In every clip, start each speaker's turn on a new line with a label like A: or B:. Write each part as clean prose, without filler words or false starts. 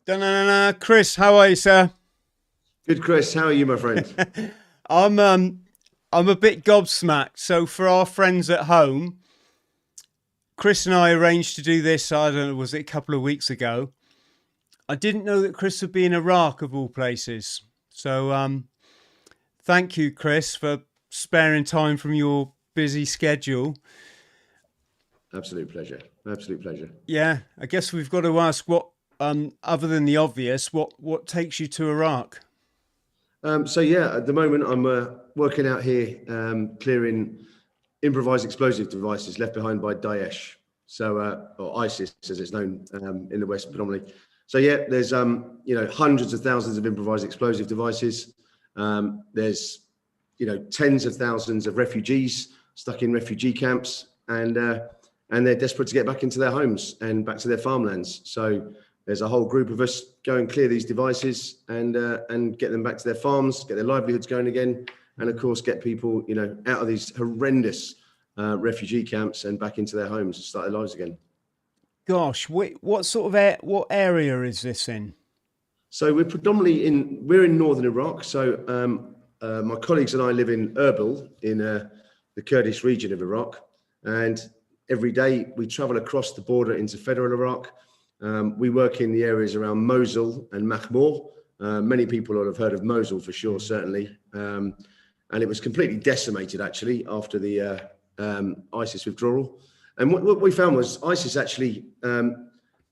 A: Da-na-na-na. Chris, how are you, sir?
B: Good, Chris. How are you, my friend?
A: I'm a bit gobsmacked. So for our friends at home, Chris and I arranged to do this, I don't know, was it a couple of weeks ago? I didn't know that Chris would be in Iraq of all places. So thank you, Chris, for sparing time from your busy schedule.
B: Absolute pleasure. Absolute pleasure.
A: Yeah, I guess we've got to ask what, other than the obvious, what takes you to Iraq?
B: So yeah, at the moment I'm working out here, clearing improvised explosive devices left behind by Daesh. So or ISIS, as it's known in the West predominantly. So yeah, there's hundreds of thousands of improvised explosive devices. There's tens of thousands of refugees stuck in refugee camps, and they're desperate to get back into their homes and back to their farmlands. So there's a whole group of us go and clear these devices and get them back to their farms, get their livelihoods going again, and of course get people out of these horrendous refugee camps and back into their homes and start their lives again.
A: Gosh, what sort of what area is this in?
B: So we're in northern Iraq. So my colleagues and I live in Erbil in the Kurdish region of Iraq, and every day we travel across the border into federal Iraq. We work in the areas around Mosul and Mahmoud. Many people will have heard of Mosul for sure, certainly. And it was completely decimated actually after the ISIS withdrawal. And what we found was ISIS actually,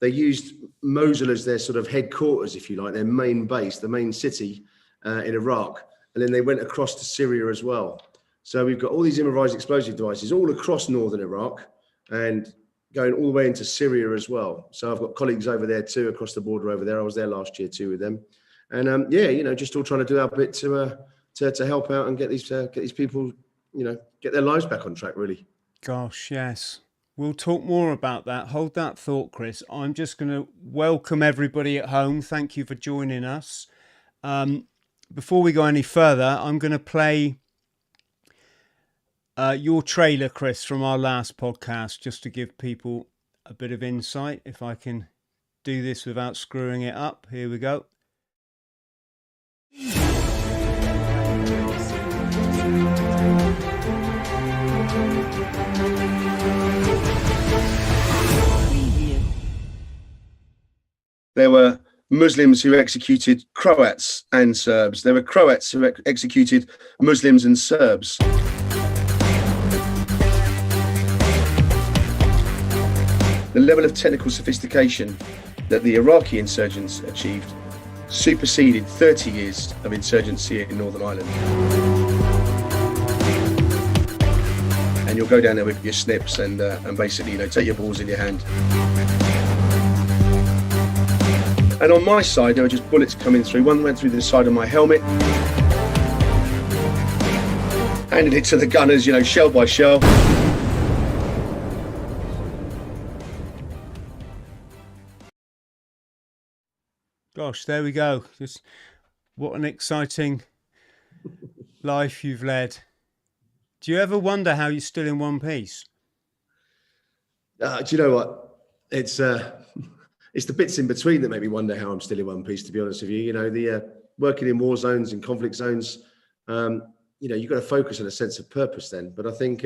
B: they used Mosul as their sort of headquarters, if you like, their main base, the main city in Iraq. And then they went across to Syria as well. So we've got all these improvised explosive devices all across northern Iraq and going all the way into Syria as well. So I've got colleagues over there too, across the border over there. I was there last year too with them. And just all trying to do our bit to help out and get these people, get their lives back on track, really.
A: Gosh, yes. We'll talk more about that. Hold that thought, Chris. I'm just going to welcome everybody at home. Thank you for joining us. Before we go any further, I'm going to play your trailer, Chris, from our last podcast, just to give people a bit of insight. If I can do this without screwing it up. Here we go.
B: There were Muslims who executed Croats and Serbs. There were Croats who executed Muslims and Serbs. The level of technical sophistication that the Iraqi insurgents achieved superseded 30 years of insurgency in Northern Ireland. And you'll go down there with your snips and basically, take your balls in your hand. And on my side, there were just bullets coming through. One went through the side of my helmet. Handed it to the gunners, shell by shell.
A: Gosh, there we go. Just what an exciting life you've led. Do you ever wonder how you're still in one piece?
B: Do you know what? It's the bits in between that make me wonder how I'm still in one piece, to be honest with you. The working in war zones and conflict zones, you've got to focus on a sense of purpose then. But I think,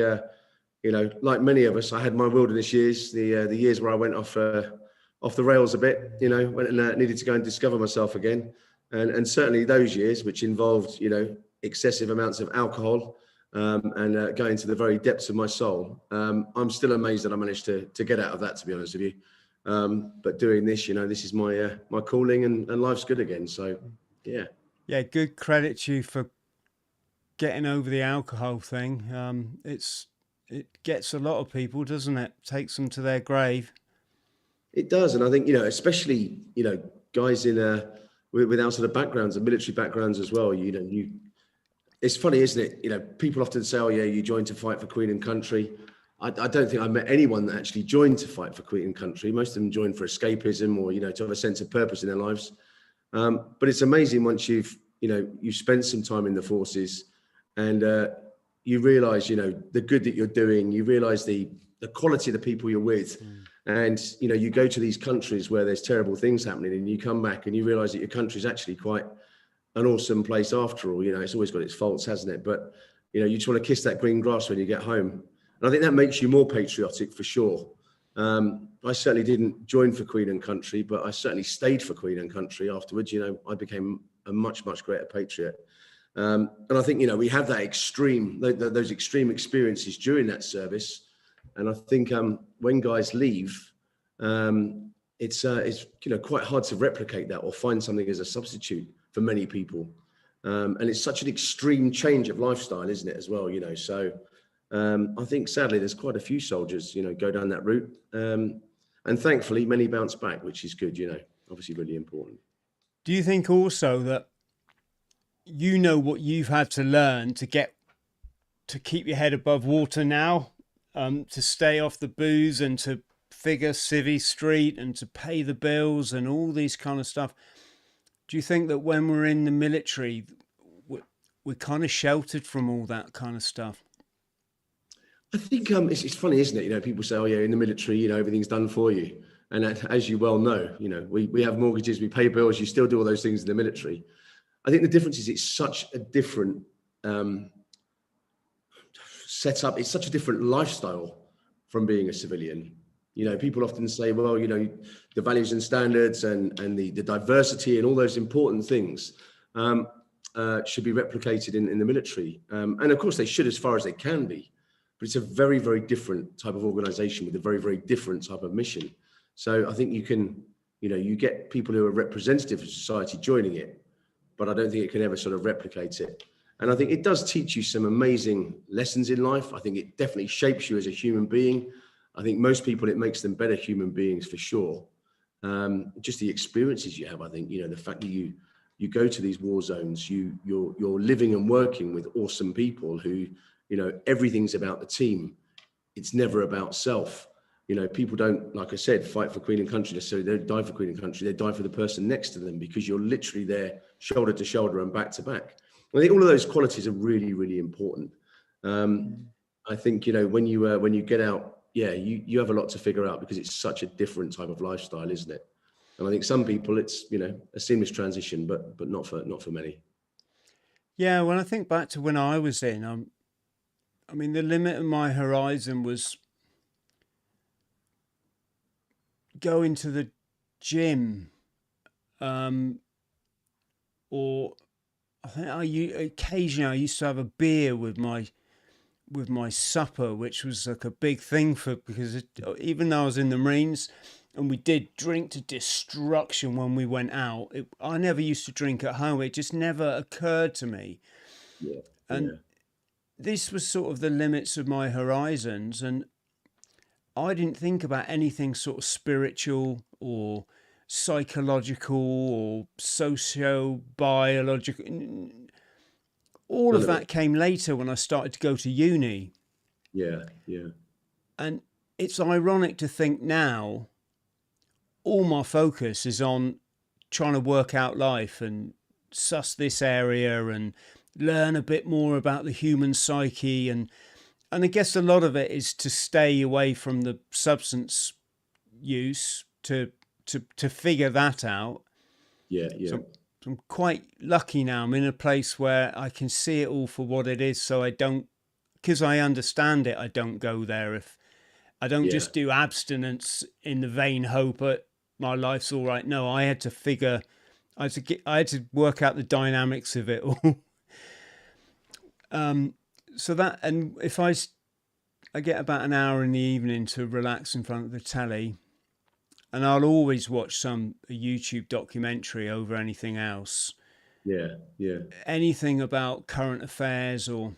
B: like many of us, I had my wilderness years, the years where I went off the rails a bit, went and needed to go and discover myself again. And certainly those years, which involved, excessive amounts of alcohol and going to the very depths of my soul. I'm still amazed that I managed to get out of that, to be honest with you. But doing this, this is my calling and life's good again. So, yeah.
A: Yeah, good credit to you for getting over the alcohol thing. It gets a lot of people, doesn't it? Takes them to their grave.
B: It does. And I think, especially, guys in with our sort of backgrounds and military backgrounds as well, it's funny, isn't it? People often say, oh, yeah, you joined to fight for Queen and country. I don't think I met anyone that actually joined to fight for Queen and country. Most of them joined for escapism or, to have a sense of purpose in their lives. But it's amazing once you've spent some time in the forces and you realise, the good that you're doing, you realise the quality of the people you're with. And, you know, you go to these countries where there's terrible things happening, and you come back and you realize that your country's actually quite an awesome place after all. You know, it's always got its faults, hasn't it? But, you know, you just want to kiss that green grass when you get home. And I think that makes you more patriotic for sure. I certainly didn't join for Queen and Country, but I certainly stayed for Queen and Country afterwards. You know, I became a much, much greater patriot. And I think, you know, we have that extreme, those extreme experiences during that service. And I think when guys leave, it's you know, quite hard to replicate that or find something as a substitute for many people. And it's such an extreme change of lifestyle, isn't it, as well, you know? So I think sadly there's quite a few soldiers, you know, go down that route. And thankfully many bounce back, which is good, you know, obviously really important.
A: Do you think also that you know what you've had to learn to keep your head above water now, to stay off the booze and to figure civvy street and to pay the bills and all these kind of stuff? Do you think that when we're in the military, we're kind of sheltered from all that kind of stuff?
B: I think it's funny, isn't it? You know, people say, oh yeah, in the military, you know, everything's done for you. And as you well know, you know, we have mortgages, we pay bills, you still do all those things in the military. I think the difference is it's such a different setup. It's such a different lifestyle from being a civilian. You know, people often say, well, you know, the values and standards and the diversity and all those important things should be replicated in the military. And of course they should, as far as they can be. But it's a very, very different type of organization with a very, very different type of mission. So I think you can, you know, you get people who are representative of society joining it, but I don't think it can ever sort of replicate it. And I think it does teach you some amazing lessons in life. I think it definitely shapes you as a human being. I think most people, it makes them better human beings for sure. Just the experiences you have, I think, you know, the fact that you go to these war zones, you're living and working with awesome people who, you know, everything's about the team. It's never about self. You know, people don't, like I said, fight for Queen and Country necessarily. They don't die for Queen and Country. They die for the person next to them, because you're literally there shoulder to shoulder and back to back. I think all of those qualities are really, really important. I think, you know, when you get out, yeah, you have a lot to figure out, because it's such a different type of lifestyle, isn't it? And I think some people, it's, you know, a seamless transition, but not for many.
A: Yeah, when I think back to when I was in, I mean, the limit of my horizon was going to the gym, or I think occasionally I used to have a beer with my supper, which was like a big thing because even though I was in the Marines and we did drink to destruction when we went out, I never used to drink at home. It just never occurred to me.
B: Yeah.
A: And this was sort of the limits of my horizons, and I didn't think about anything sort of spiritual or psychological or socio-biological. All of that came later when I started to go to uni.
B: Yeah, yeah.
A: And it's ironic to think now all my focus is on trying to work out life and suss this area and learn a bit more about the human psyche. And I guess a lot of it is to stay away from the substance use to figure that out.
B: Yeah, yeah.
A: So I'm quite lucky now. I'm in a place where I can see it all for what it is. So I don't, because I understand it, I don't go there. If I don't just do abstinence in the vain hope that my life's all right. No, I had to figure, I had to work out the dynamics of it all. So that, and if I get about an hour in the evening to relax in front of the telly, and I'll always watch a YouTube documentary over anything else.
B: Yeah, yeah.
A: Anything about current affairs or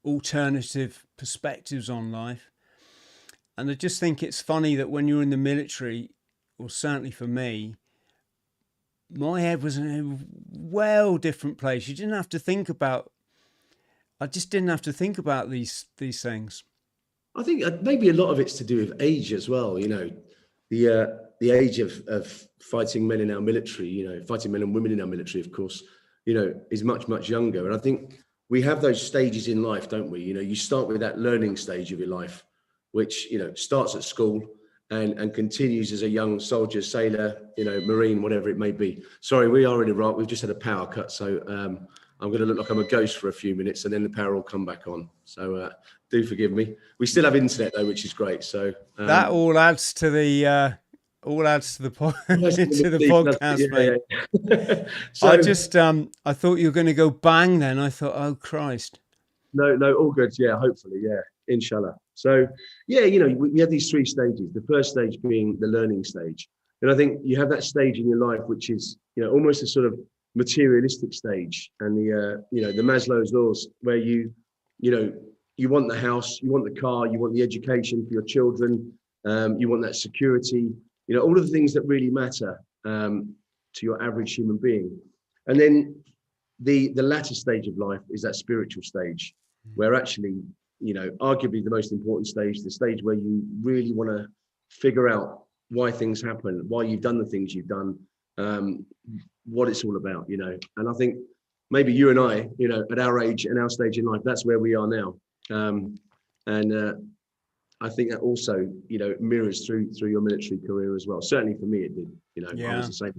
A: alternative perspectives on life. And I just think it's funny that when you're in the military, or certainly for me, my head was in a well different place. I just didn't have to think about these things.
B: I think maybe a lot of it's to do with age as well. You know, the age of fighting men in our military, you know, fighting men and women in our military, of course, you know, is much, much younger. And I think we have those stages in life, don't we? You know, you start with that learning stage of your life, which, you know, starts at school and continues as a young soldier, sailor, you know, Marine, whatever it may be. Sorry, we are in Iraq. We've just had a power cut. So I'm going to look like I'm a ghost for a few minutes and then the power will come back on. So do forgive me. We still have internet though, which is great. So
A: that all adds to the to the podcast, mate.
B: Yeah. So,
A: I thought you were going to go bang then. I thought, oh Christ.
B: No, all good. Yeah, hopefully. Yeah, inshallah. So, yeah, you know, we have these three stages. The first stage being the learning stage. And I think you have that stage in your life, which is, you know, almost a sort of materialistic stage. And you know, the Maslow's laws where you know, you want the house, you want the car, you want the education for your children, you want that security, you know, all of the things that really matter to your average human being. And then the latter stage of life is that spiritual stage where actually, you know, arguably the most important stage, the stage where you really want to figure out why things happen, why you've done the things you've done, what it's all about, you know. And I think maybe you and I, you know, at our age and our stage in life, that's where we are now. I think that also, you know, mirrors through your military career as well. Certainly for me, it did. You know, I was the same.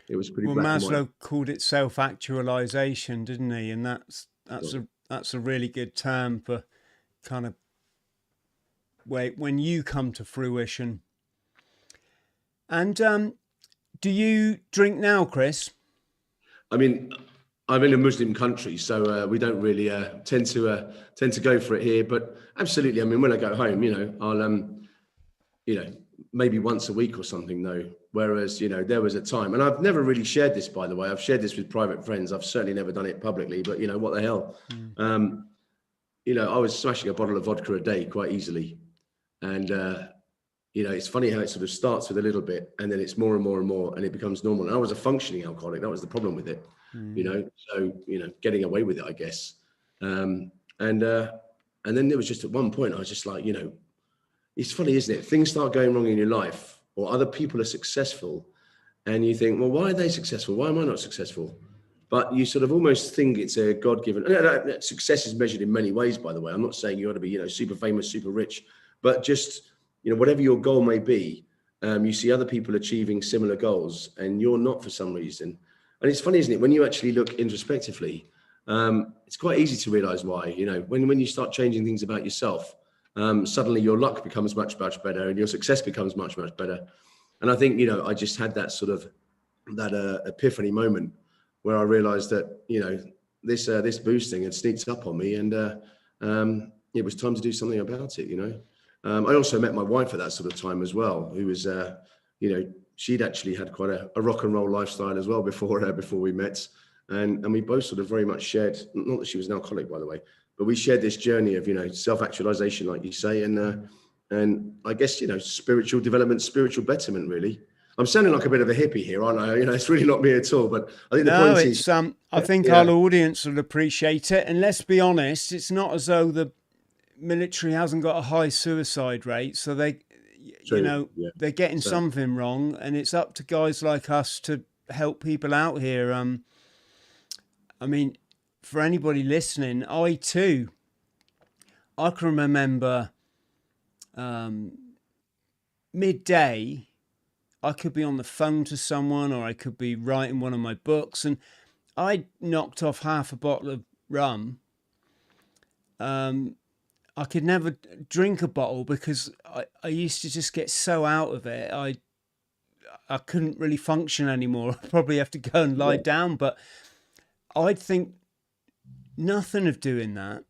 B: It was pretty.
A: Well,
B: black
A: Maslow called it self-actualization, didn't he? And that's a really good term for kind of when you come to fruition. And do you drink now, Chris?
B: I mean, I'm in a Muslim country, so we don't really tend to go for it here. But absolutely, I mean, when I go home, you know, I'll you know, maybe once a week or something though. Whereas, you know, there was a time, and I've never really shared this, by the way. I've shared this with private friends. I've certainly never done it publicly. But you know, what the hell? You know, I was smashing a bottle of vodka a day quite easily, and you know, it's funny how it sort of starts with a little bit and then it's more and more and more and it becomes normal. And I was a functioning alcoholic. That was the problem with it, you know, so, you know, getting away with it, I guess. And then there was just at one point, I was just like, you know, it's funny, isn't it? Things start going wrong in your life or other people are successful and you think, well, why are they successful? Why am I not successful? But you sort of almost think it's a God-given, success is measured in many ways, by the way. I'm not saying you ought to be, you know, super famous, super rich, but just, you know, whatever your goal may be, you see other people achieving similar goals and you're not for some reason. And it's funny, isn't it? When you actually look introspectively, it's quite easy to realize why, you know, when you start changing things about yourself, suddenly your luck becomes much, much better and your success becomes much, much better. And I think, you know, I just had that sort of, that epiphany moment where I realized that, you know, this boosting had sneaked up on me and it was time to do something about it, you know. I also met my wife at that sort of time as well, who was, you know, she'd actually had quite a rock and roll lifestyle as well before we met. And we both sort of very much shared, not that she was an alcoholic, by the way, but we shared this journey of, you know, self-actualization, like you say, and I guess, you know, spiritual development, spiritual betterment, really. I'm sounding like a bit of a hippie here, aren't I? You know, it's really not me at all, but I think the point is...
A: I think our audience will appreciate it. And let's be honest, it's not as though the military hasn't got a high suicide rate. So they, you know, they're getting something wrong. And it's up to guys like us to help people out here. I mean, for anybody listening, I can remember midday, I could be on the phone to someone or I could be writing one of my books and I knocked off half a bottle of rum. I could never drink a bottle because I used to just get so out of it. I couldn't really function anymore. I'd probably have to go and lie down, but I'd think nothing of doing that.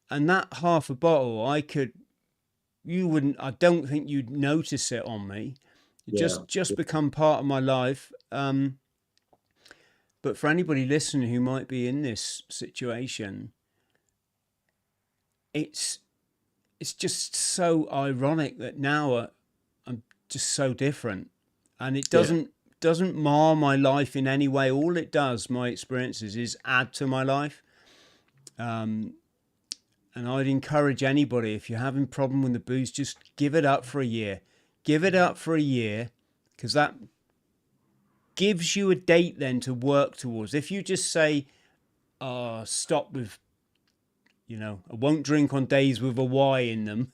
A: And that half a bottle, I don't think you'd notice it on me. Just become part of my life. But for anybody listening who might be in this situation, it's just so ironic that now I'm just so different, and it doesn't mar my life in any way. All it does, my experiences, is add to my life. And I'd encourage anybody, if you're having a problem with the booze, just give it up for a year. Give it up for a year, because that gives you a date then to work towards. If you just say, stop with You know, I won't drink on days with a Y in them,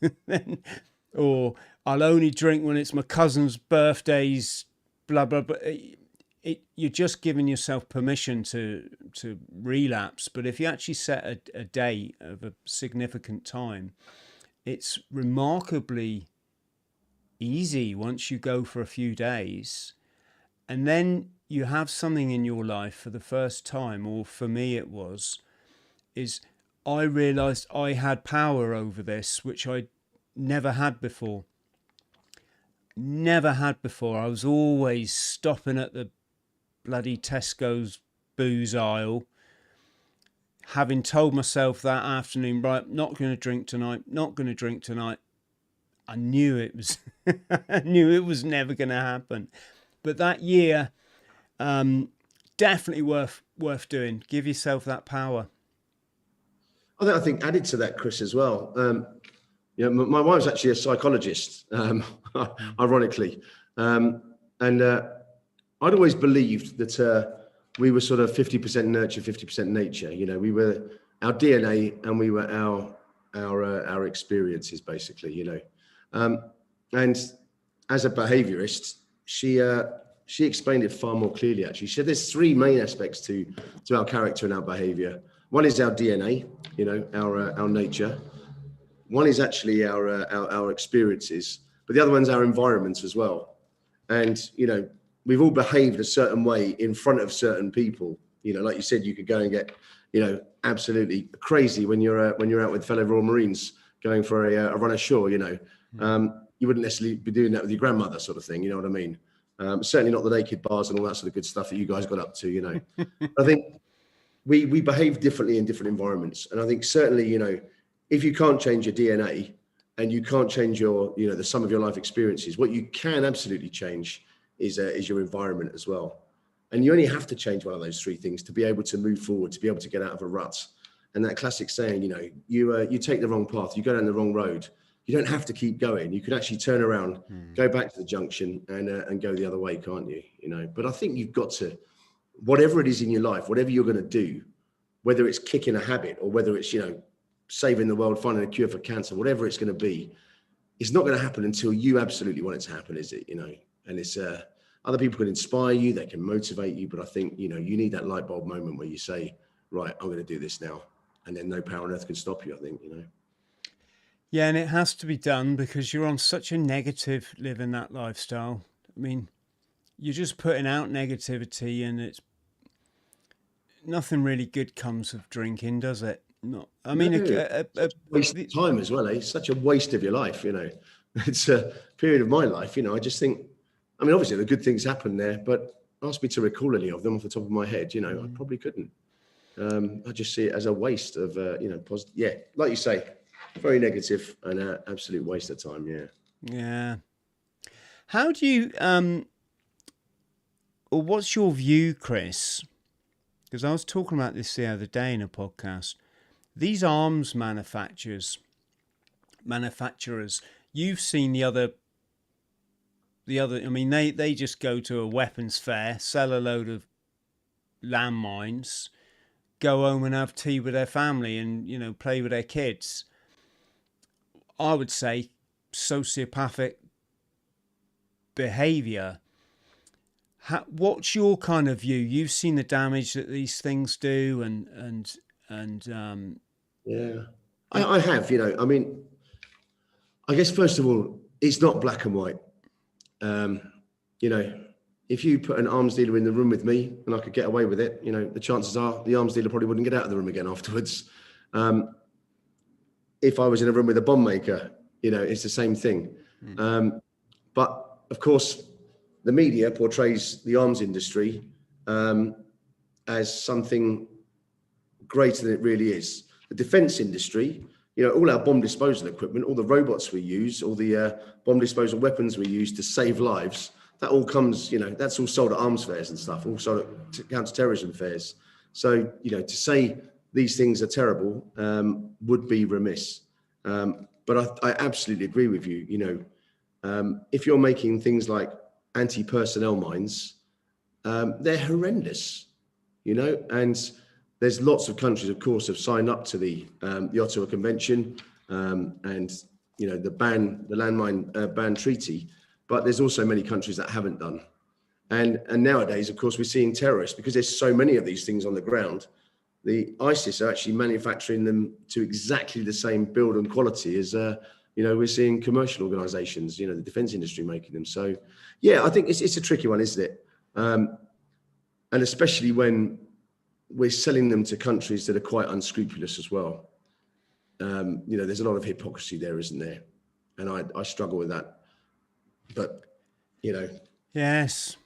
A: or I'll only drink when it's my cousin's birthdays, blah, blah, blah. You're just giving yourself permission to relapse. But if you actually set a date of a significant time, it's remarkably easy once you go for a few days. And then you have something in your life for the first time, or for me it was, is I realized I had power over this, which I never had before. Never had before. I was always stopping at the bloody Tesco's booze aisle, having told myself that afternoon, right, not going to drink tonight, not going to drink tonight. I knew it was, I knew it was never going to happen. But that year, definitely worth doing. Give yourself that power.
B: I think added to that, Chris, as well. You know, my wife's actually a psychologist, ironically, and I'd always believed that we were sort of 50% nurture, 50% nature. You know, we were our DNA and we were our experiences, basically. You know, and as a behaviourist, she explained it far more clearly. Actually, she said there's three main aspects to our character and our behaviour. One is our DNA, you know, our nature. One is actually our experiences, but the other one's our environment as well. And you know, we've all behaved a certain way in front of certain people. You know, like you said, you could go and get, you know, absolutely crazy when you're out with fellow Royal Marines going for a run ashore. You know, you wouldn't necessarily be doing that with your grandmother, sort of thing. You know what I mean? Certainly not the naked bars and all that sort of good stuff that you guys got up to. You know, I think we behave differently in different environments, and I think certainly, you know, if you can't change your DNA and you can't change your, you know, the sum of your life experiences, what you can absolutely change is your environment as well. And you only have to change one of those three things to be able to move forward, to be able to get out of a rut. And that classic saying, you know, you take the wrong path, you go down the wrong road, you don't have to keep going. You can actually turn around, go back to the junction and go the other way, can't you? You know, but I think you've got to, whatever it is in your life, whatever you're going to do, whether it's kicking a habit or whether it's, you know, saving the world, finding a cure for cancer, whatever it's going to be, it's not going to happen until you absolutely want it to happen, is it? You know, and it's other people can inspire you, they can motivate you, but I think, you know, you need that light bulb moment where you say, right, I'm going to do this now, and then no power on earth can stop you, I think, you know.
A: Yeah, and it has to be done because you're on such a negative living that lifestyle. I mean, you're just putting out negativity, and it's nothing really good comes of drinking, does it? Not. I mean,
B: No, waste of time as well, eh? Such a waste of your life, you know. It's a period of my life, you know. I just think, I mean, obviously the good things happen there, but ask me to recall any of them off the top of my head, you know, I probably couldn't. I just see it as a waste of, you know, positive. Yeah, like you say, very negative and an absolute waste of time. Yeah.
A: Yeah. How do you, or what's your view, Chris? Because I was talking about this the other day in a podcast. These arms manufacturers, you've seen the other, I mean, they just go to a weapons fair, sell a load of landmines, go home and have tea with their family and, you know, play with their kids. I would say sociopathic behaviour. What's your kind of view? You've seen the damage that these things do, and
B: yeah, I have. You know, I mean, I guess first of all, it's not black and white. You know, if you put an arms dealer in the room with me and I could get away with it, you know, the chances are the arms dealer probably wouldn't get out of the room again afterwards. If I was in a room with a bomb maker, you know, it's the same thing. But of course, the media portrays the arms industry as something greater than it really is. The defense industry, you know, all our bomb disposal equipment, all the robots we use, all the bomb disposal weapons we use to save lives, that all comes, you know, that's all sold at arms fairs and stuff, all sold at counter-terrorism fairs. So, you know, to say these things are terrible would be remiss. But I absolutely agree with you. You know, if you're making things like anti-personnel mines, they're horrendous, you know, and there's lots of countries, of course, have signed up to the Ottawa Convention and the landmine ban treaty, but there's also many countries that haven't done. And nowadays, of course, we're seeing terrorists, because there's so many of these things on the ground. The ISIS are actually manufacturing them to exactly the same build and quality as we're seeing commercial organisations, the defence industry making them. So yeah, I think it's a tricky one, isn't it? And especially when we're selling them to countries that are quite unscrupulous as well. There's a lot of hypocrisy there, isn't there? And I struggle with that. But,
A: Yes.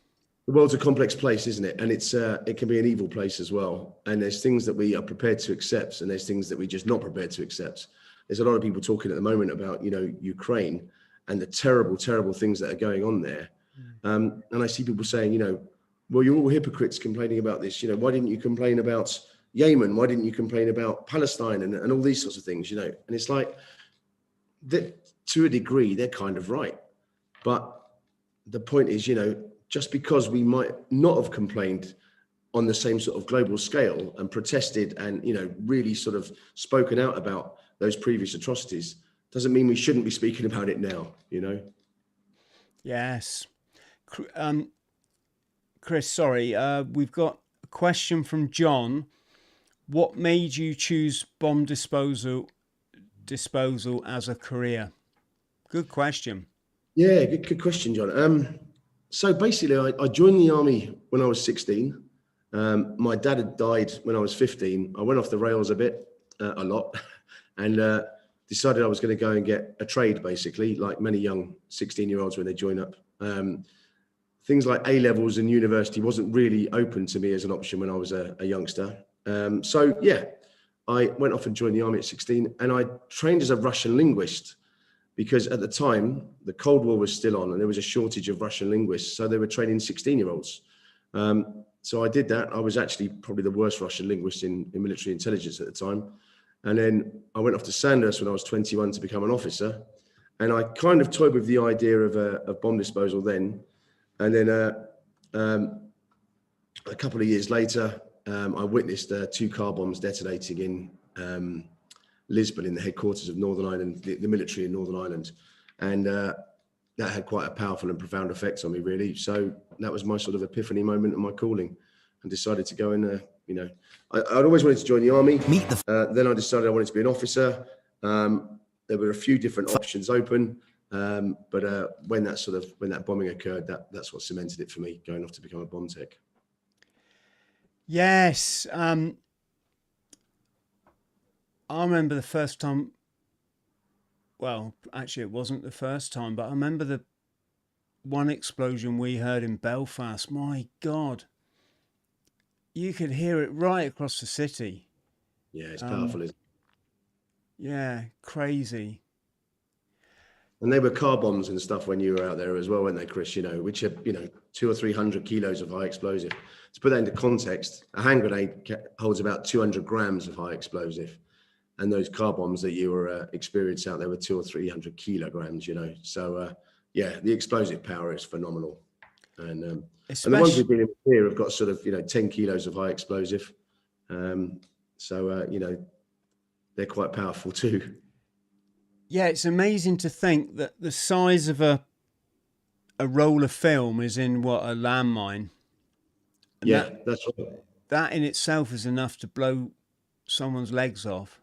B: The world's a complex place, isn't it? And it can be an evil place as well. And there's things that we are prepared to accept, and there's things that we're just not prepared to accept. There's a lot of people talking at the moment about, Ukraine and the terrible, terrible things that are going on there. And I see people saying, well, you're all hypocrites complaining about this. Why didn't you complain about Yemen? Why didn't you complain about Palestine and all these sorts of things, And it's like, that to a degree, they're kind of right. But the point is, just because we might not have complained on the same sort of global scale and protested and, really sort of spoken out about those previous atrocities, doesn't mean we shouldn't be speaking about it now,
A: Yes. Chris, sorry, we've got a question from John. What made you choose bomb disposal as a career? Good question.
B: Yeah, good question, John. So basically, I joined the army when I was 16. My dad had died when I was 15. I went off the rails a lot, and decided I was going to go and get a trade, basically, like many young 16-year-olds when they join up. Things like A-levels and university wasn't really open to me as an option when I was a youngster. So yeah, I went off and joined the army at 16, and I trained as a Russian linguist, because at the time, the Cold War was still on and there was a shortage of Russian linguists. So they were training 16-year-olds. So I did that. I was actually probably the worst Russian linguist in military intelligence at the time. And then I went off to Sandhurst when I was 21 to become an officer. And I kind of toyed with the idea of bomb disposal then. And then a couple of years later, I witnessed 2 car bombs detonating in Lisbon, in the headquarters of Northern Ireland, the military in Northern Ireland. And that had quite a powerful and profound effect on me, really. So that was my sort of epiphany moment and my calling, and decided to go in, I'd always wanted to join the army. Then I decided I wanted to be an officer. There were a few different options open. But when that bombing occurred, that's what cemented it for me, going off to become a bomb tech.
A: Yes. I remember the first time, well, actually it wasn't the first time, but I remember the one explosion we heard in Belfast. My God, you could hear it right across the city.
B: Yeah, it's powerful, isn't it?
A: Yeah, crazy.
B: And they were car bombs and stuff when you were out there as well, weren't they, Chris? Which are, 200 or 300 kilos of high explosive. To put that into context, a hand grenade holds about 200 grams of high explosive. And those car bombs that you were experiencing out there were 200 or 300 kilograms, So, yeah, the explosive power is phenomenal. And the ones we've been in here have got sort of, 10 kilos of high explosive. So, they're quite powerful too.
A: Yeah, it's amazing to think that the size of a roll of film is in a landmine. And
B: yeah, that's right.
A: That in itself is enough to blow someone's legs off.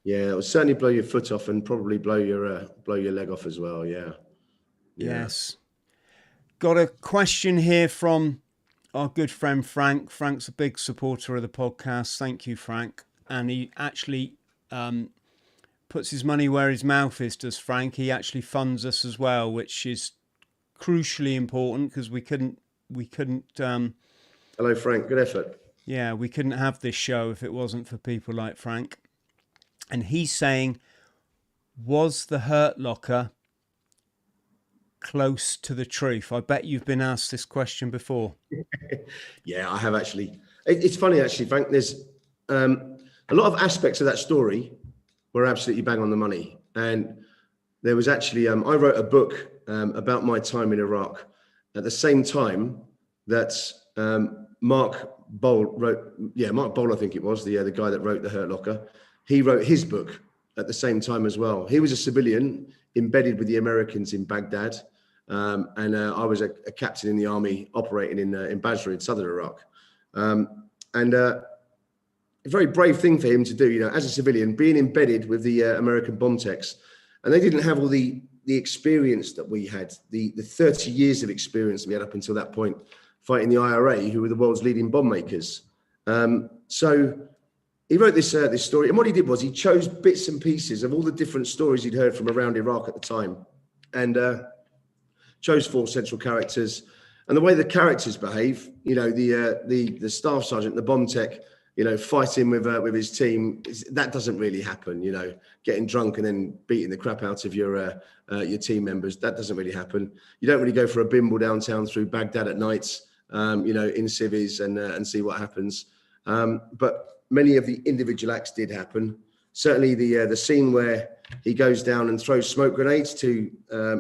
B: Yeah, it will certainly blow your foot off and probably blow your leg off as well. Yeah.
A: Yes. Got a question here from our good friend Frank. Frank's a big supporter of the podcast. Thank you, Frank. And he actually puts his money where his mouth is, does Frank. He actually funds us as well, which is crucially important, because we couldn't
B: hello, Frank, good effort.
A: Yeah, we couldn't have this show if it wasn't for people like Frank. And he's saying, was the Hurt Locker close to the truth? I bet you've been asked this question before.
B: Yeah, I have actually. It's funny, actually, Frank. There's a lot of aspects of that story were absolutely bang on the money. And there was actually, I wrote a book about my time in Iraq at the same time that Mark Bowl wrote, Mark Bowl, I think it was, the guy that wrote The Hurt Locker. He wrote his book at the same time as well. He was a civilian embedded with the Americans in Baghdad. And I was a captain in the army operating in Basra in southern Iraq. And a very brave thing for him to do, as a civilian, being embedded with the American bomb techs. And they didn't have all the experience that we had, the 30 years of experience we had up until that point, fighting the IRA, who were the world's leading bomb makers. So he wrote this story. And what he did was he chose bits and pieces of all the different stories he'd heard from around Iraq at the time. And chose 4 central characters. And the way the characters behave, the staff sergeant, the bomb tech, fighting with his team, that doesn't really happen. Getting drunk and then beating the crap out of your team members, that doesn't really happen. You don't really go for a bimble downtown through Baghdad at night, in civvies and see what happens. But many of the individual acts did happen. Certainly the scene where he goes down and throws smoke grenades to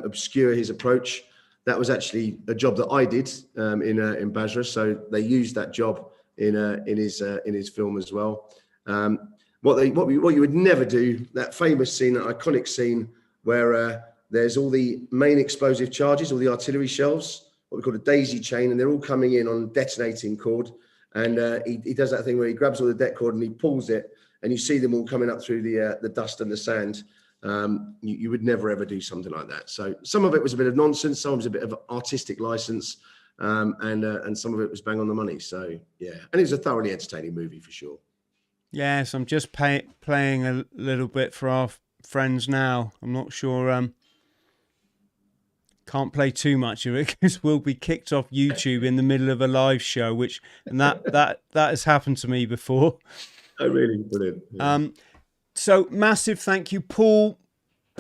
B: obscure his approach. That was actually a job that I did in Basra. So they used that job in his film as well. What you would never do, that famous scene, that iconic scene where there's all the main explosive charges, all the artillery shells, what we call a daisy chain, and they're all coming in on detonating cord. And he does that thing where he grabs all the det cord and he pulls it, and you see them all coming up through the dust and the sand. You would never ever do something like that. So some of it was a bit of nonsense, some of it was a bit of artistic license, and some of it was bang on the money. So yeah, and it was a thoroughly entertaining movie for sure.
A: Yes, I'm just playing a little bit for our friends now. I'm not sure. Can't play too much of it because we'll be kicked off YouTube in the middle of a live show, and that has happened to me before.
B: Oh, really? Brilliant. Yeah.
A: So massive thank you. Paul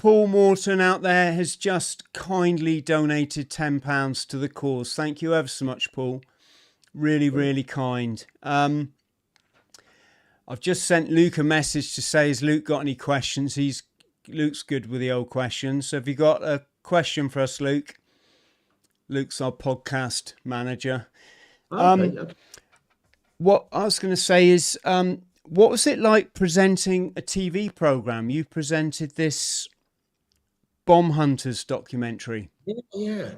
A: Morton out there has just kindly donated £10 to the cause. Thank you ever so much, Paul. Really, really kind. I've just sent Luke a message to say, has Luke got any questions? Luke's good with the old questions. So have you got a question for us, Luke? Luke's our podcast manager.
B: Okay.
A: What I was going to say is, what was it like presenting a TV program? You presented this Bomb Hunters documentary.
B: Yeah.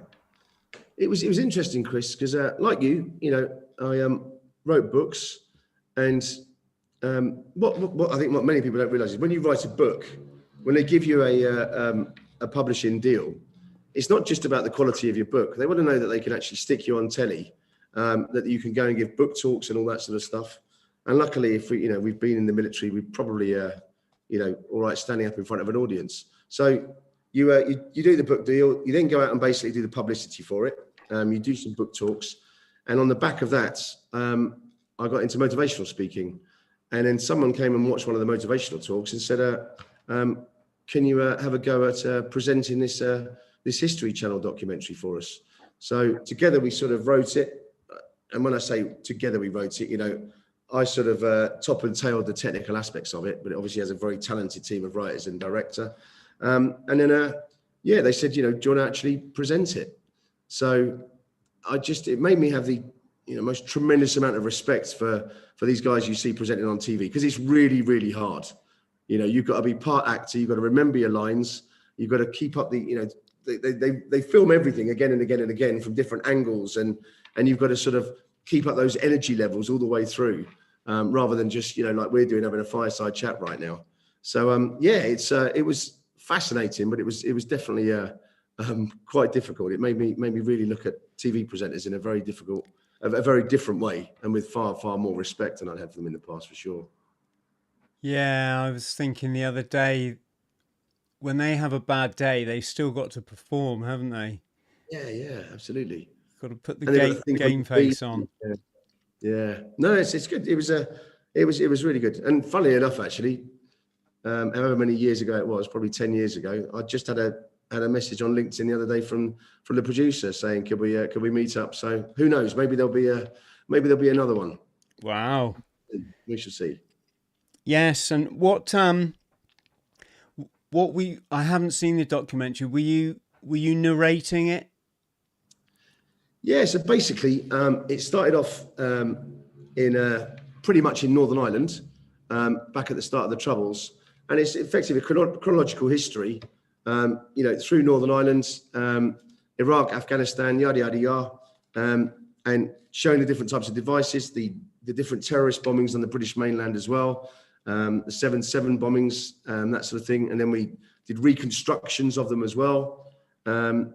B: It was interesting, Chris, because like you, I wrote books, and what I think what many people don't realise is when you write a book, when they give you a publishing deal, it's not just about the quality of your book. They want to know that they can actually stick you on telly, that you can go and give book talks and all that sort of stuff. And luckily, if we've been in the military, we probably, all right, standing up in front of an audience. So you do the book deal. You then go out and basically do the publicity for it. You do some book talks, and on the back of that, I got into motivational speaking. And then someone came and watched one of the motivational talks and said, "Can you have a go at presenting this History Channel documentary for us?" So together we sort of wrote it. And when I say together we wrote it, I sort of top and tailed the technical aspects of it, but it obviously has a very talented team of writers and director. And then, they said, do you want to actually present it? So it made me have the most tremendous amount of respect for these guys you see presenting on TV, because it's really, really hard. You've got to be part actor, you've got to remember your lines, you've got to keep up they film everything again and again and again from different angles, and you've got to sort of keep up those energy levels all the way through, rather than just like we're doing, having a fireside chat right now. So it was fascinating, but it was definitely quite difficult. It made me really look at TV presenters in a very different way, and with far, far more respect than I'd had for them in the past, for sure.
A: Yeah, I was thinking the other day, when they have a bad day, they've still got to perform, haven't they?
B: Yeah, absolutely.
A: Got to put the game face on.
B: Yeah. No, it's good. It was really good. And funnily enough, actually, however many years ago it was, probably 10 years ago, I just had a message on LinkedIn the other day from the producer saying, could we meet up? So who knows? Maybe there'll be another one.
A: Wow.
B: We shall see.
A: Yes, and I haven't seen the documentary. Were you narrating it?
B: Yeah, so basically, it started off. in pretty much in Northern Ireland, back at the start of the Troubles. And it's effectively a chronological history, through Northern Ireland, Iraq, Afghanistan, yada, yada, yada, and showing the different types of devices, the different terrorist bombings on the British mainland as well, the 7/7 bombings, that sort of thing. And then we did reconstructions of them as well. Had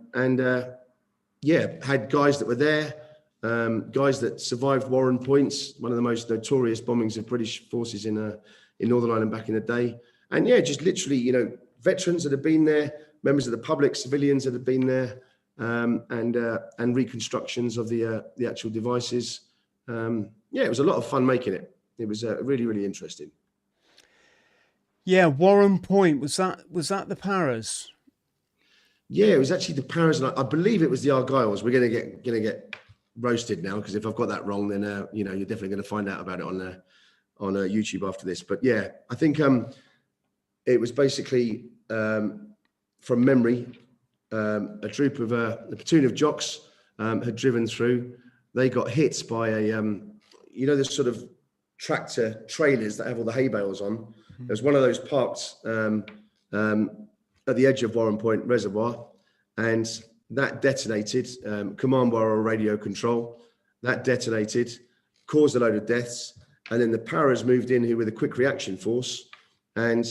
B: guys that were there, guys that survived Warren Points, one of the most notorious bombings of British forces in Northern Ireland back in the day. And just literally, veterans that have been there, members of the public, civilians that have been there, and reconstructions of the actual devices. It was a lot of fun making it. It was really, really interesting.
A: Yeah, Warren Point, was that the Paras?
B: Yeah, it was actually the Paras, and I believe it was the Argyles. We're gonna get roasted now, because if I've got that wrong, then you're definitely going to find out about it on YouTube after this. But yeah, I think it was basically from memory, a troop of a platoon of jocks had driven through. They got hit by a this sort of tractor trailers that have all the hay bales on. There's one of those parked at the edge of Warren Point Reservoir, and that detonated, command wire radio control, that detonated, caused a load of deaths. And then the Paras moved in here with a quick reaction force, and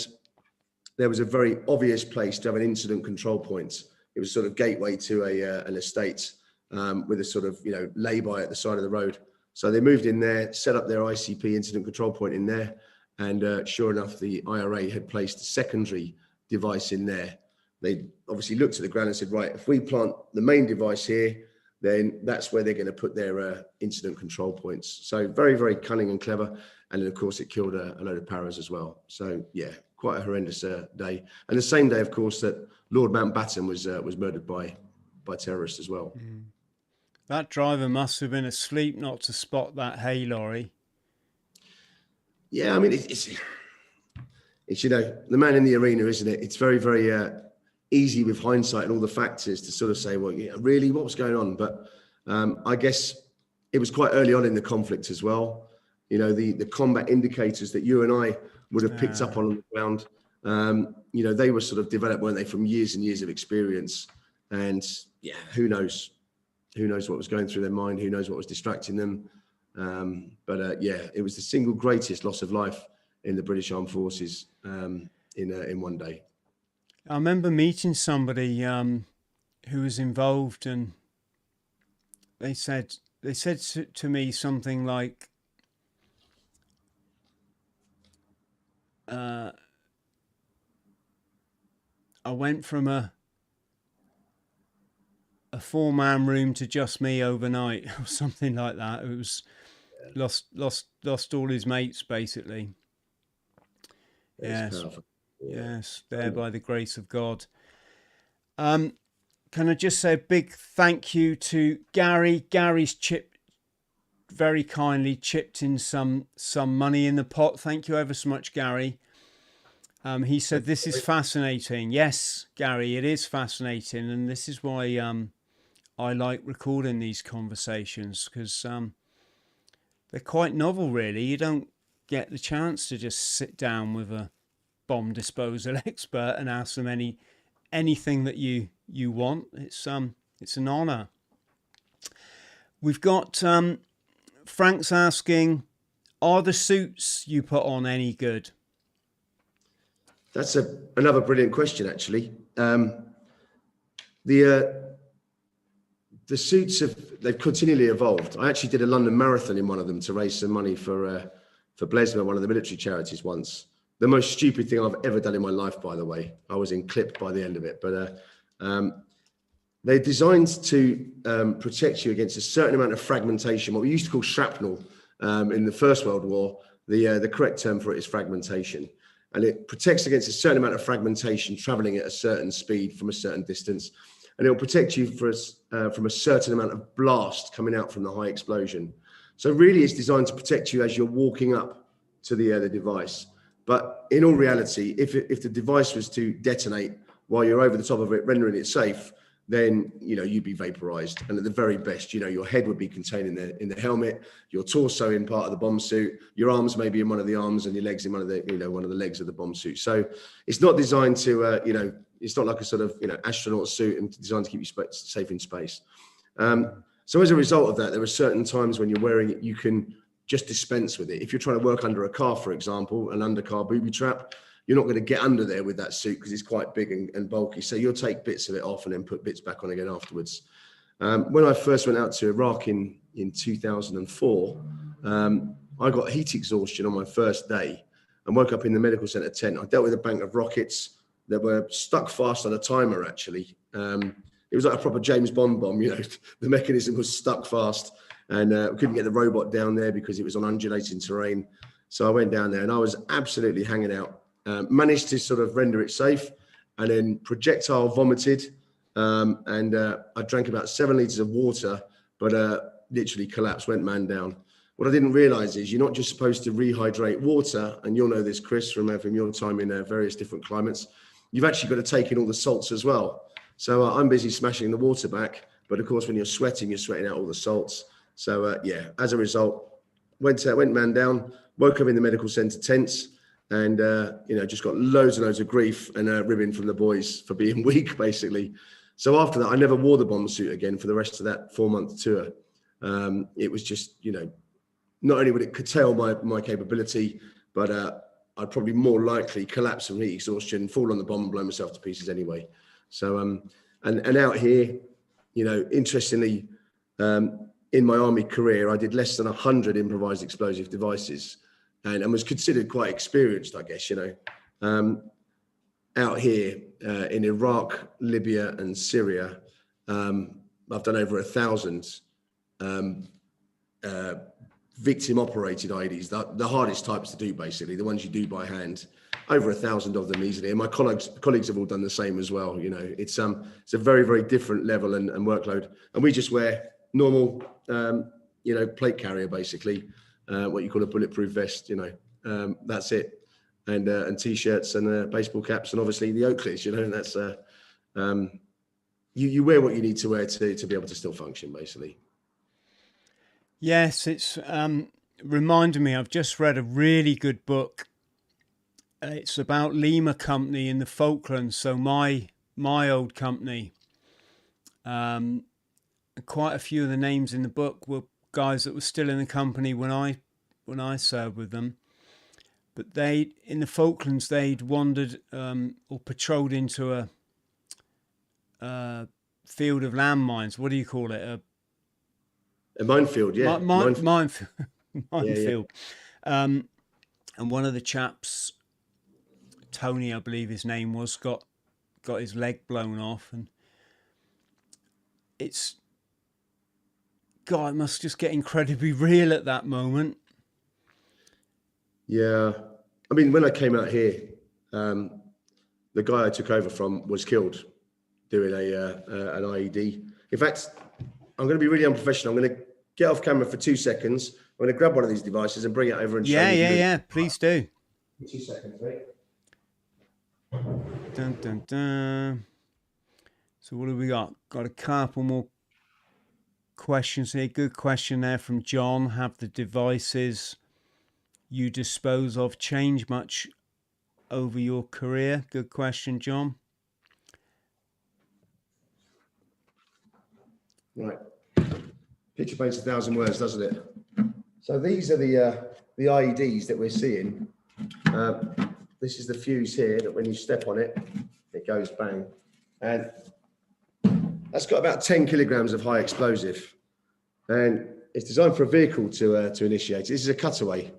B: there was a very obvious place to have an incident control point. It was sort of gateway to an estate with a sort of, lay-by at the side of the road. So they moved in there, set up their ICP incident control point in there. And sure enough, the IRA had placed a secondary device in there. They obviously looked at the ground and said, right, if we plant the main device here, then that's where they're going to put their incident control points. So very, very cunning and clever. And then, of course, it killed a load of Paras as well. So, yeah, quite a horrendous day. And the same day, of course, that Lord Mountbatten was murdered by terrorists as well.
A: That driver must have been asleep not to spot that hay lorry.
B: Yeah, I mean, it's the man in the arena, isn't it? It's very, very easy with hindsight and all the factors to sort of say, well, yeah, really, what was going on? But I guess it was quite early on in the conflict as well. The combat indicators that you and I would have picked up on the ground, they were sort of developed, weren't they, from years and years of experience. And yeah, who knows what was going through their mind? Who knows what was distracting them? It was the single greatest loss of life in the British Armed Forces in one day.
A: I remember meeting somebody who was involved, and they said to me something like, I went from a 4-man room to just me overnight, or something like that. It was lost all his mates, basically. Yes. Yes, there by the grace of God. Can I just say a big thank you to Gary? Gary's very kindly chipped in some money in the pot. Thank you ever so much, Gary. He said, this is fascinating. Yes, Gary, it is fascinating. And this is why I like recording these conversations, because they're quite novel, really. You don't get the chance to just sit down with a bomb disposal expert and ask them anything that you want. It's an honor. We've got Frank's asking, are the suits you put on any good?
B: That's another brilliant question, actually. The suits they've continually evolved. I actually did a London marathon in one of them to raise some money for Blesma, one of the military charities once. The most stupid thing I've ever done in my life, by the way. I was in clip by the end of it, but they're designed to protect you against a certain amount of fragmentation, what we used to call shrapnel in the First World War. The correct term for it is fragmentation. And it protects against a certain amount of fragmentation traveling at a certain speed from a certain distance. And it will protect you from a certain amount of blast coming out from the high explosion. So really it's designed to protect you as you're walking up to the device. But in all reality, if the device was to detonate while you're over the top of it, rendering it safe, then, you know, you'd be vaporized. And at the very best, you know, your head would be contained in the helmet, your torso in part of the bomb suit, your arms maybe in one of the arms, and your legs in one of the, you know, one of the legs of the bomb suit. So it's not designed to, you know, it's not like a sort of, you know, astronaut suit and designed to keep you safe in space. So as a result of that, there are certain times when you're wearing it, you can just dispense with it. If you're trying to work under a car, for example, an undercar booby trap, you're not going to get under there with that suit because it's quite big and bulky. So you'll take bits of it off and then put bits back on again afterwards. When I first went out to Iraq in 2004, I got heat exhaustion on my first day and woke up in the medical center tent. I dealt with a bank of rockets that were stuck fast on a timer, actually. It was like a proper James Bond bomb, you know, the mechanism was stuck fast, and we couldn't get the robot down there because it was on undulating terrain. So I went down there and I was absolutely hanging out. Managed to sort of render it safe, and then projectile vomited, and I drank about 7 liters of water, but literally collapsed, went man down. What I didn't realize is you're not just supposed to rehydrate water, and you'll know this, Chris, from your time in various different climates. You've actually got to take in all the salts as well. So I'm busy smashing the water back, but of course when you're sweating out all the salts. So yeah, as a result, went man down, woke up in the medical center tents, and you know, just got loads and loads of grief and ribbing from the boys for being weak, basically. So after that, I never wore the bomb suit again for the rest of that 4-month tour. It was just, you know, not only would it curtail my capability, but I'd probably more likely collapse from heat exhaustion, fall on the bomb and blow myself to pieces anyway. So and out here, you know, interestingly, in my army career, I did less than 100 improvised explosive devices, and was considered quite experienced, I guess, you know. Out here in Iraq, Libya and Syria, I've done over 1,000 victim operated IEDs, the hardest types to do, basically, the ones you do by hand. Over 1,000 of them easily, and my colleagues have all done the same as well. You know, it's a very, very different level and workload, and we just wear normal, you know, plate carrier, basically, what you call a bulletproof vest. You know, that's it, and t-shirts and baseball caps, and obviously the Oakleys. You know, and that's you wear what you need to wear to be able to still function, basically.
A: Yes, it's reminded me. I've just read a really good book. It's about Lima Company in the Falklands. So my old company, quite a few of the names in the book were guys that were still in the company when I served with them. But in the Falklands, they'd wandered or patrolled into a field of landmines. What do you call it?
B: A minefield, yeah.
A: Minefield. Minefield.
B: Yeah.
A: And one of the chaps, Tony, I believe his name was, got his leg blown off, and it must just get incredibly real at that moment.
B: Yeah, I mean, when I came out here, the guy I took over from was killed doing an IED. In fact, I'm going to be really unprofessional. I'm going to get off camera for 2 seconds. I'm going to grab one of these devices and bring it over and show you.
A: Yeah. Please do.
B: 2 seconds, right?
A: Dun, dun, dun. So what have we got? Got a couple more questions here. Good question there from John. Have the devices you dispose of changed much over your career? Good question, John.
B: Right. Picture paints 1,000 words, doesn't it? So these are the IEDs that we're seeing. This is the fuse here that when you step on it, it goes bang. And that's got about 10 kilograms of high explosive. And it's designed for a vehicle to initiate. This is a cutaway.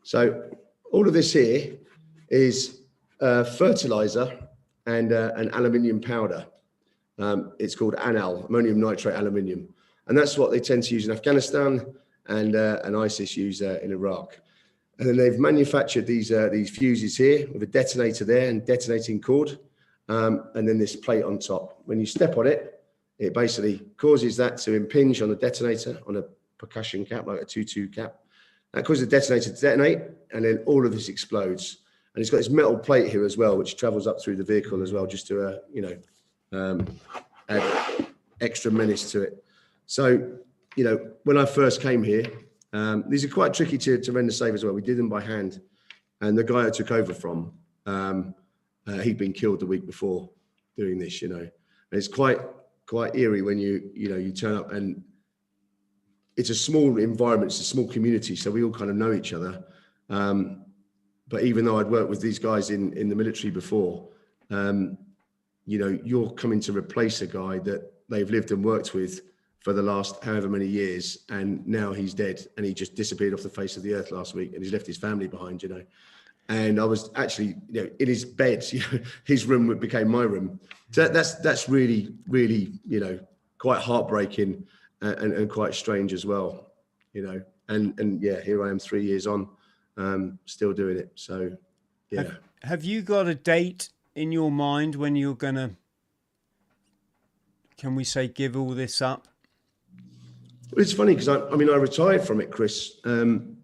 B: So all of this here is fertilizer and an aluminium powder. It's called ammonium nitrate aluminium. And that's what they tend to use in Afghanistan and ISIS use in Iraq. And then they've manufactured these fuses here with a detonator there and detonating cord, and then this plate on top. When you step on it, it basically causes that to impinge on the detonator on a percussion cap, like a 2-2 cap. That causes the detonator to detonate, and then all of this explodes. And it's got this metal plate here as well, which travels up through the vehicle as well, just to, add extra menace to it. So, you know, when I first came here, these are quite tricky to render safe as well. We did them by hand, and the guy I took over from, he'd been killed the week before doing this, you know. And it's quite eerie when you turn up, and it's a small environment, it's a small community, so we all kind of know each other. But even though I'd worked with these guys in the military before, you know, you're coming to replace a guy that they've lived and worked with for the last however many years, and now he's dead, and he just disappeared off the face of the earth last week, and he's left his family behind, you know. And I was actually, you know, in his bed, you know, his room became my room. So that's really, really, you know, quite heartbreaking and quite strange as well, you know. And yeah, here I am 3 years on, still doing it. So yeah.
A: Have you got a date in your mind when you're gonna, can we say, give all this up?
B: Well, it's funny because I mean I retired from it, Chris, and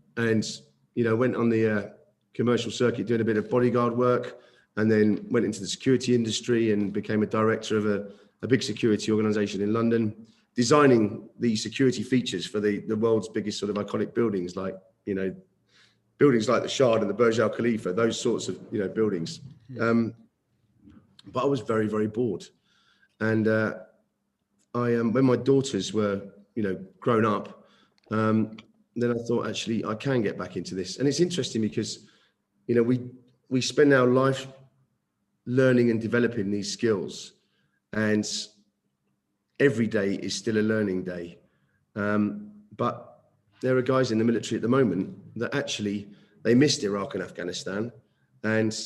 B: you know, went on the commercial circuit doing a bit of bodyguard work, and then went into the security industry and became a director of a big security organization in London, designing the security features for the world's biggest sort of iconic buildings, like, you know, buildings like the Shard and the Burj Al Khalifa, those sorts of, you know, buildings. But I was very, very bored. And when my daughters were, you know, grown up, then I thought, actually, I can get back into this. And it's interesting because, you know, we spend our life learning and developing these skills, and every day is still a learning day. But there are guys in the military at the moment that actually, they missed Iraq and Afghanistan, and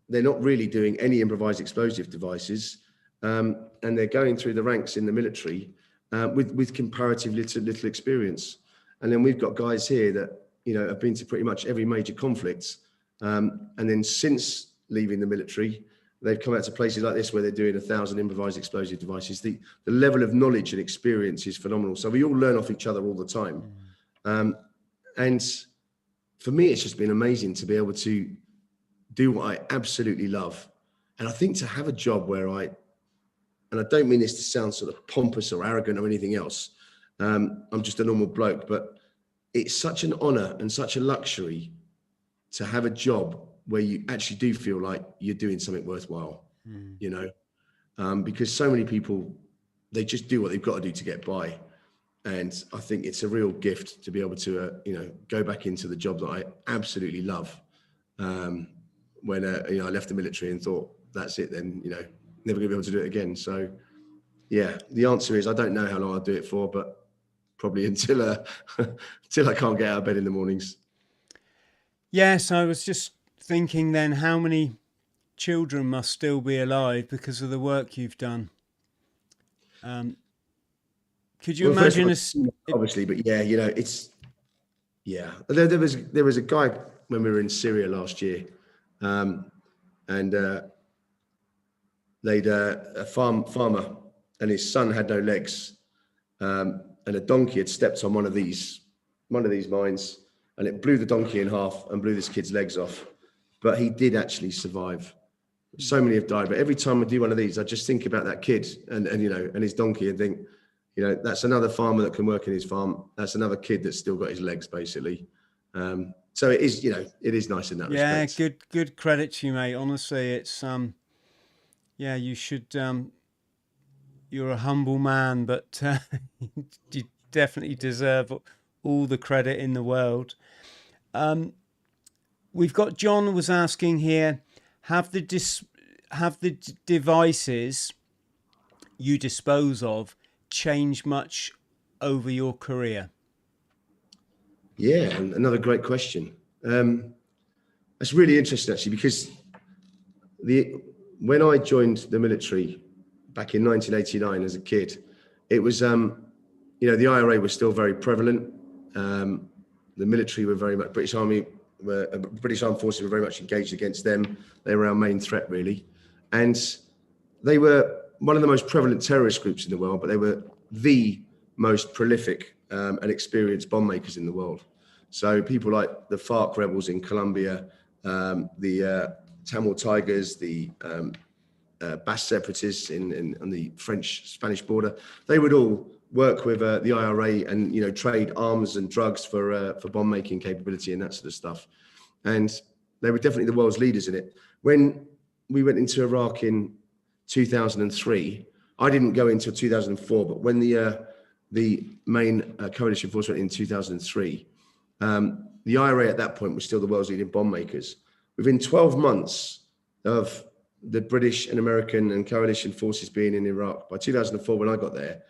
B: they're not really doing any improvised explosive devices. And they're going through the ranks in the military with comparatively little experience. And then we've got guys here that, you know, have been to pretty much every major conflict. And then since leaving the military, they've come out to places like this where they're doing 1,000 improvised explosive devices. The level of knowledge and experience is phenomenal. So we all learn off each other all the time. And for me, it's just been amazing to be able to do what I absolutely love. And I think to have a job where and I don't mean this to sound sort of pompous or arrogant or anything else. I'm just a normal bloke, but it's such an honor and such a luxury to have a job where you actually do feel like you're doing something worthwhile, you know, because so many people, they just do what they've got to do to get by. And I think it's a real gift to be able to, you know, go back into the job that I absolutely love. When, you know, I left the military and thought, that's it then, you know, never gonna be able to do it again. So yeah, the answer is I don't know how long I'll do it for, but probably until I can't get out of bed in the mornings.
A: Yes, I was just thinking then, how many children must still be alive because of the work you've done? Could you imagine
B: obviously, but yeah, you know, it's, yeah. There was a guy when we were in Syria last year, and they'd a farmer, and his son had no legs, and a donkey had stepped on one of these mines, and it blew the donkey in half and blew this kid's legs off. But he did actually survive. So many have died. But every time I do one of these, I just think about that kid and you know, and his donkey, and think, you know, that's another farmer that can work in his farm. That's another kid that's still got his legs, basically. So it is, you know, it is nice in that respect.
A: Yeah, good credit to you, mate. Honestly, it's yeah, you should. You're a humble man, but you definitely deserve all the credit in the world. We've got John was asking here: have the devices you dispose of changed much over your career?
B: Yeah, and another great question. That's really interesting, actually, because when I joined the military back in 1989 as a kid, it was, you know, the IRA was still very prevalent. The military were very much, British Armed Forces were very much engaged against them. They were our main threat, really. And they were one of the most prevalent terrorist groups in the world, but they were the most prolific and experienced bomb makers in the world. So people like the FARC rebels in Colombia, the Tamil Tigers, the Basque separatists on the French-Spanish border. They would all work with the IRA and, you know, trade arms and drugs for bomb making capability and that sort of stuff. And they were definitely the world's leaders in it. When we went into Iraq in 2003, I didn't go until 2004, but when the main coalition force went in 2003, the IRA at that point was still the world's leading bomb makers. Within 12 months of the British and American and coalition forces being in Iraq, by 2004, when I got there,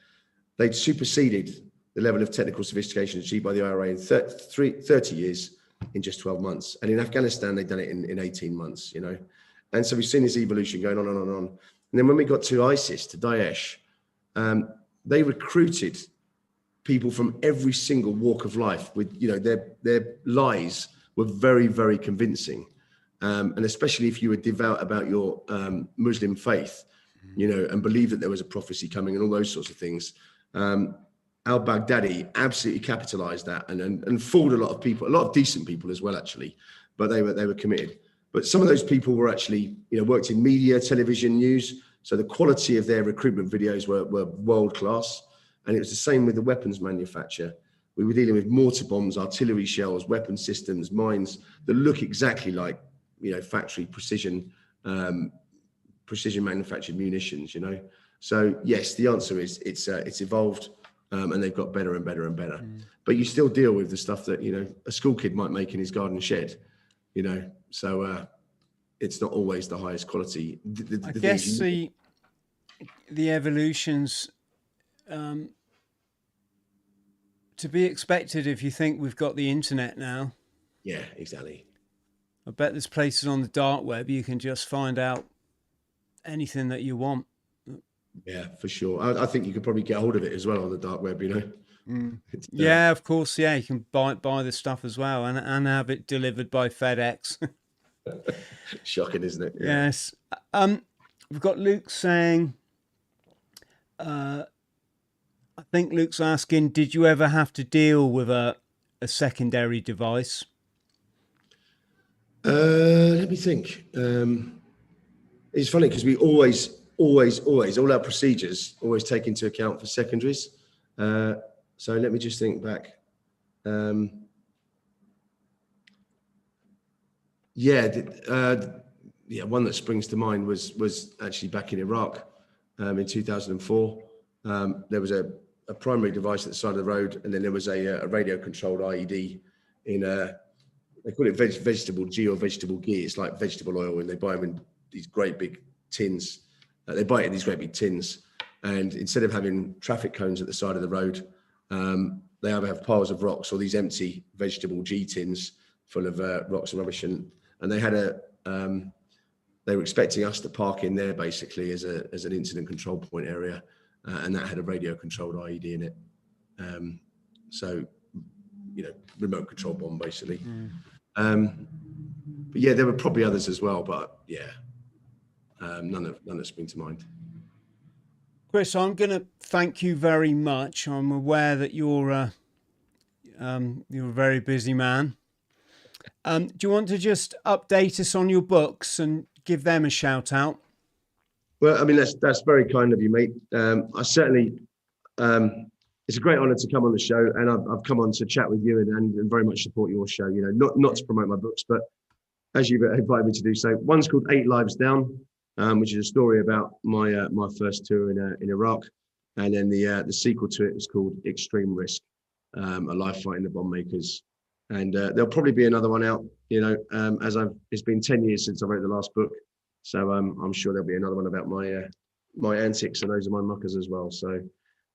B: they'd superseded the level of technical sophistication achieved by the IRA in 30 years in just 12 months. And in Afghanistan, they'd done it in 18 months, you know. And so we've seen this evolution going on and on and on. And then when we got to ISIS, to Daesh, they recruited people from every single walk of life with, you know, their lies were very, very convincing. And especially if you were devout about your Muslim faith, you know, and believed that there was a prophecy coming and all those sorts of things. Al-Baghdadi absolutely capitalized that and fooled a lot of people, a lot of decent people as well, actually, but they were committed. But some of those people were actually, you know, worked in media, television, news. So the quality of their recruitment videos were world class. And it was the same with the weapons manufacturer. We were dealing with mortar bombs, artillery shells, weapon systems, mines that look exactly like, you know, factory precision manufactured munitions, you know. So yes, the answer is it's evolved, and they've got better and better and better. But you still deal with the stuff that, you know, a school kid might make in his garden shed, you know. So it's not always the highest quality.
A: I guess the evolutions to be expected if you think we've got the internet now.
B: Yeah, exactly.
A: I bet there's places on the dark web you can just find out anything that you want.
B: Yeah, for sure. I think you could probably get hold of it as well on the dark web, you know.
A: Yeah, of course. Yeah, you can buy the stuff as well and have it delivered by FedEx.
B: Shocking, isn't it?
A: Yeah. Yes. We've got Luke saying, I think Luke's asking, did you ever have to deal with a secondary device?
B: Let me think. It's funny because we always, all our procedures always take into account for secondaries. So let me just think back. One that springs to mind was actually back in Iraq in 2004. There was a primary device at the side of the road, and then there was a radio-controlled IED in they call it vegetable G or vegetable ghee. It's like vegetable oil, and they buy them in these great big tins. They buy it in these great big tins, and instead of having traffic cones at the side of the road, they either have piles of rocks or these empty vegetable G tins full of rocks and rubbish. And they had they were expecting us to park in there basically as an incident control point area, and that had a radio-controlled IED in it. So, you know, remote control bomb basically. But yeah, there were probably others as well, but yeah, none that spring to mind.
A: Chris, I'm going to thank you very much. I'm aware that you're a very busy man. Do you want to just update us on your books and give them a shout out?
B: Well, I mean, that's very kind of you, mate. I certainly, it's a great honour to come on the show, and I've come on to chat with you and very much support your show. You know, not to promote my books, but as you've invited me to do so. One's called 8 Lives Down, which is a story about my first tour in Iraq, and then the sequel to it is called Extreme Risk, a life fighting the bomb makers. And there'll probably be another one out. You know, it's been 10 years since I wrote the last book, so I'm sure there'll be another one about my antics and those of my muckers as well. So,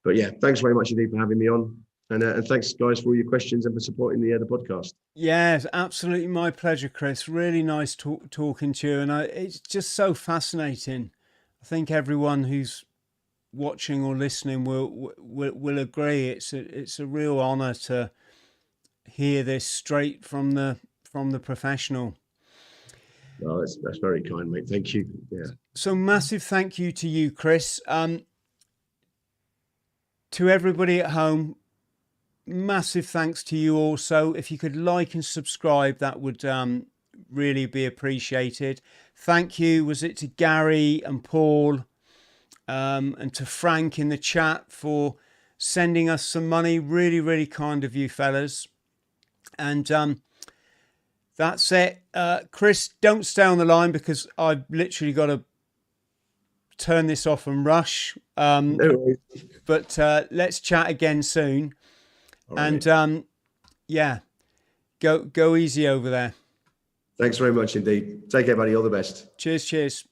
B: but yeah, thanks very much indeed for having me on, and thanks guys for all your questions and for supporting the podcast.
A: Yes, absolutely my pleasure, Chris. Really nice talking to you, and it's just so fascinating. I think everyone who's watching or listening will agree. It's a real honour to hear this straight from the professional.
B: Oh, that's very kind, mate. Thank you. Yeah.
A: So massive thank you to you, Chris. To everybody at home, massive thanks to you also. If you could like and subscribe, that would really be appreciated. Thank you, was it to Gary and Paul, and to Frank in the chat for sending us some money. Really, really kind of you fellas. And that's it. Chris, don't stay on the line because I've literally got to turn this off and rush.
B: No worries.
A: But let's chat again soon.
B: All right.
A: And yeah, go easy over there.
B: Thanks very much indeed. Take care, buddy. All the best.
A: Cheers.